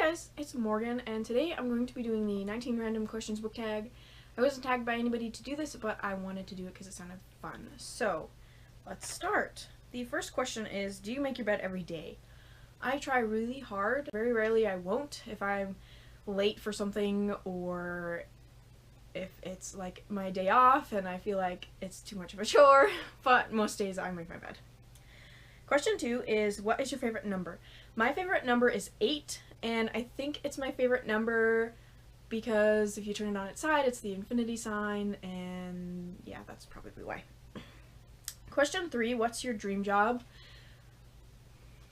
guys, it's Morgan, and today I'm going to be doing the 19 random questions book tag. I wasn't tagged by anybody to do this, but I wanted to do it because it sounded fun. So, let's start. The first question is, do you make your bed every day? I try really hard. Very rarely I won't if I'm late for something or if it's like my day off and I feel like it's too much of a chore, but most days I make my bed. Question 2 is, what is your favorite number? My favorite number is 8, and I think it's my favorite number because if you turn it on its side, it's the infinity sign, and yeah, that's probably why. Question 3, what's your dream job?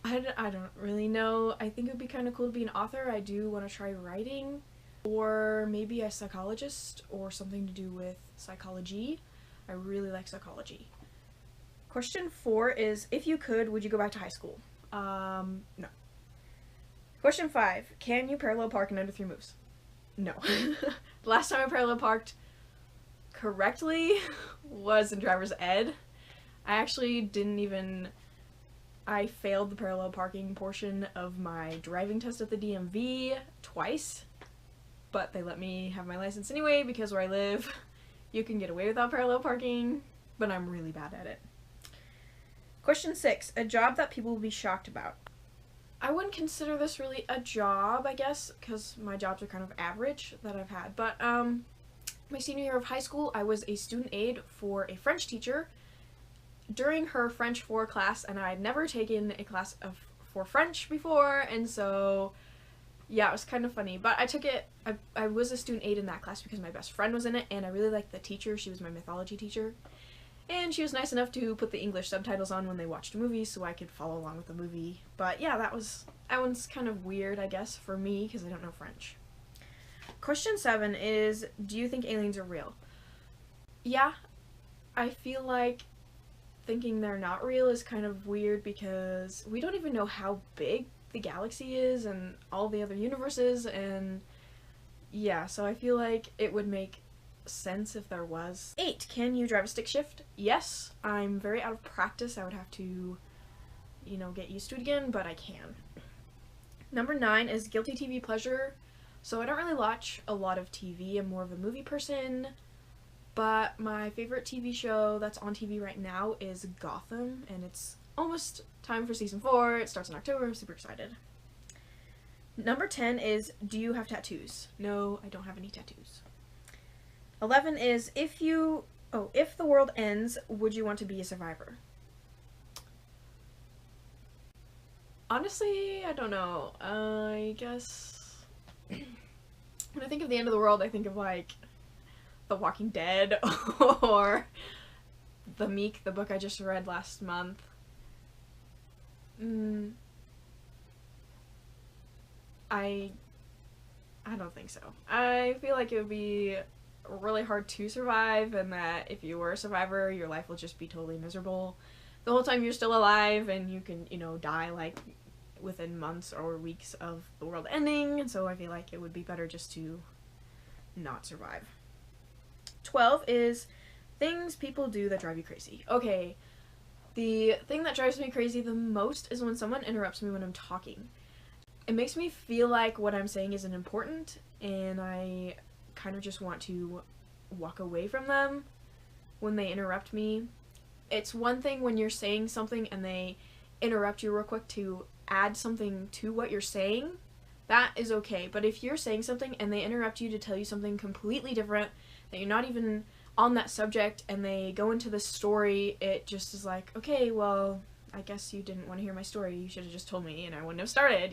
I don't really know. I think it would be kind of cool to be an author. I do want to try writing, or maybe a psychologist, or something to do with psychology. I really like psychology. Question 4 is, if you could, would you go back to high school? No. Question 5, can you parallel park in under 3 moves? No. The last time I parallel parked correctly was in driver's ed. I failed the parallel parking portion of my driving test at the DMV twice, but they let me have my license anyway because where I live, you can get away without parallel parking, but I'm really bad at it. Question 6, a job that people will be shocked about. I wouldn't consider this really a job, I guess, because my jobs are kind of average that I've had, but my senior year of high school, I was a student aide for a French teacher during her French 4 class, and I had never taken a class for French before, and so yeah, it was kind of funny, but I took it, I was a student aide in that class because my best friend was in it, and I really liked the teacher. She was my mythology teacher. And she was nice enough to put the English subtitles on when they watched a movie so I could follow along with the movie. But yeah, that one's kind of weird, I guess, for me because I don't know French. Question 7 is, do you think aliens are real? Yeah, I feel like thinking they're not real is kind of weird because we don't even know how big the galaxy is and all the other universes, and yeah, so I feel like it would make sense if there was. 8, can you drive a stick shift? Yes, I'm very out of practice. I would have to, get used to it again, but I can. Number 9 is guilty TV pleasure. So I don't really watch a lot of TV. I'm more of a movie person, but my favorite TV show that's on TV right now is Gotham, and it's almost time for season 4. It starts in October. I'm super excited. Number 10 is, do you have tattoos? No, I don't have any tattoos. 11 is, if the world ends, would you want to be a survivor? Honestly, I don't know. I guess when I think of the end of the world, I think of like The Walking Dead or The Meek, the book I just read last month. I don't think so. I feel like it would be really hard to survive, and that if you were a survivor, your life will just be totally miserable the whole time you're still alive, and you can, die like within months or weeks of the world ending, and so I feel like it would be better just to not survive. 12 is things people do that drive you crazy. Okay, the thing that drives me crazy the most is when someone interrupts me when I'm talking. It makes me feel like what I'm saying isn't important, and I kind of just want to walk away from them when they interrupt me. It's one thing when you're saying something and they interrupt you real quick to add something to what you're saying. That is okay, but if you're saying something and they interrupt you to tell you something completely different, that you're not even on that subject, and they go into this story, it just is like, okay, well, I guess you didn't want to hear my story. You should have just told me and I wouldn't have started,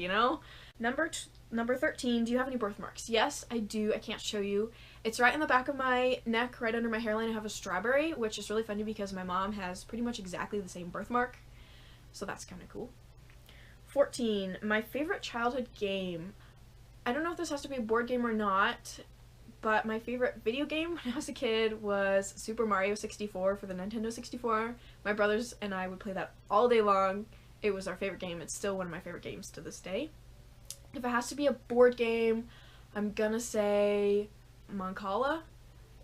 Number 13, do you have any birthmarks? Yes, I do. I can't show you. It's right in the back of my neck, right under my hairline. I have a strawberry, which is really funny because my mom has pretty much exactly the same birthmark, so that's kind of cool. 14, my favorite childhood game. I don't know if this has to be a board game or not, but my favorite video game when I was a kid was Super Mario 64 for the Nintendo 64. My brothers and I would play that all day long. It was our favorite game. It's still one of my favorite games to this day. If it has to be a board game, I'm gonna say Mancala.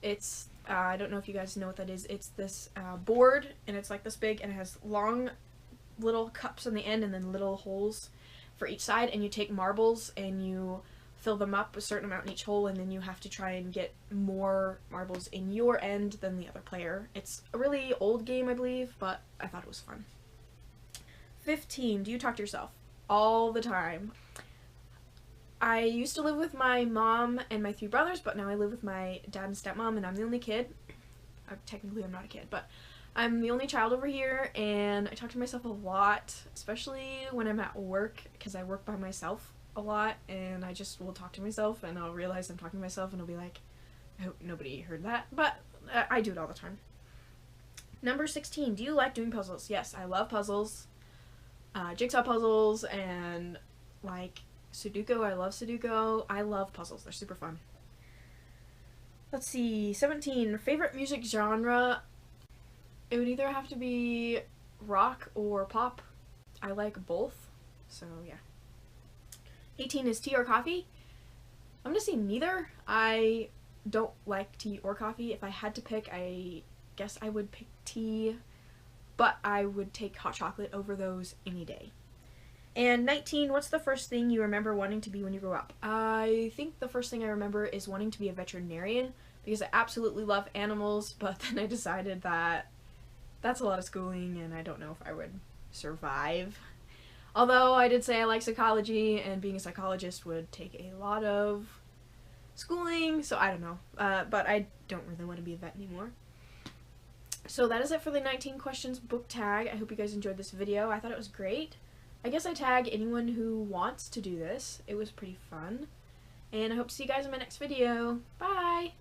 It's, I don't know if you guys know what that is. It's this board, and it's like this big, and it has long little cups on the end and then little holes for each side, and you take marbles and you fill them up a certain amount in each hole, and then you have to try and get more marbles in your end than the other player. It's a really old game, I believe, but I thought it was fun. 15. Do you talk to yourself? All the time. I used to live with my mom and my 3 brothers, but now I live with my dad and stepmom, and I'm the only kid. Technically, I'm not a kid, but I'm the only child over here, and I talk to myself a lot, especially when I'm at work, because I work by myself a lot, and I just will talk to myself, and I'll realize I'm talking to myself, and I'll be like, I hope nobody heard that, but I do it all the time. Number 16, do you like doing puzzles? Yes, I love puzzles, jigsaw puzzles, and like Sudoku. I love Sudoku. I love puzzles. They're super fun. Let's see, 17, favorite music genre? It would either have to be rock or pop. I like both, so yeah. 18 is tea or coffee? I'm gonna say neither. I don't like tea or coffee. If I had to pick, I guess I would pick tea, but I would take hot chocolate over those any day. And 19, what's the first thing you remember wanting to be when you grew up? I think the first thing I remember is wanting to be a veterinarian, because I absolutely love animals, but then I decided that that's a lot of schooling and I don't know if I would survive. Although I did say I like psychology, and being a psychologist would take a lot of schooling, so I don't know. But I don't really want to be a vet anymore. So that is it for the 19 questions book tag. I hope you guys enjoyed this video. I thought it was great. I guess I tag anyone who wants to do this. It was pretty fun. And I hope to see you guys in my next video. Bye!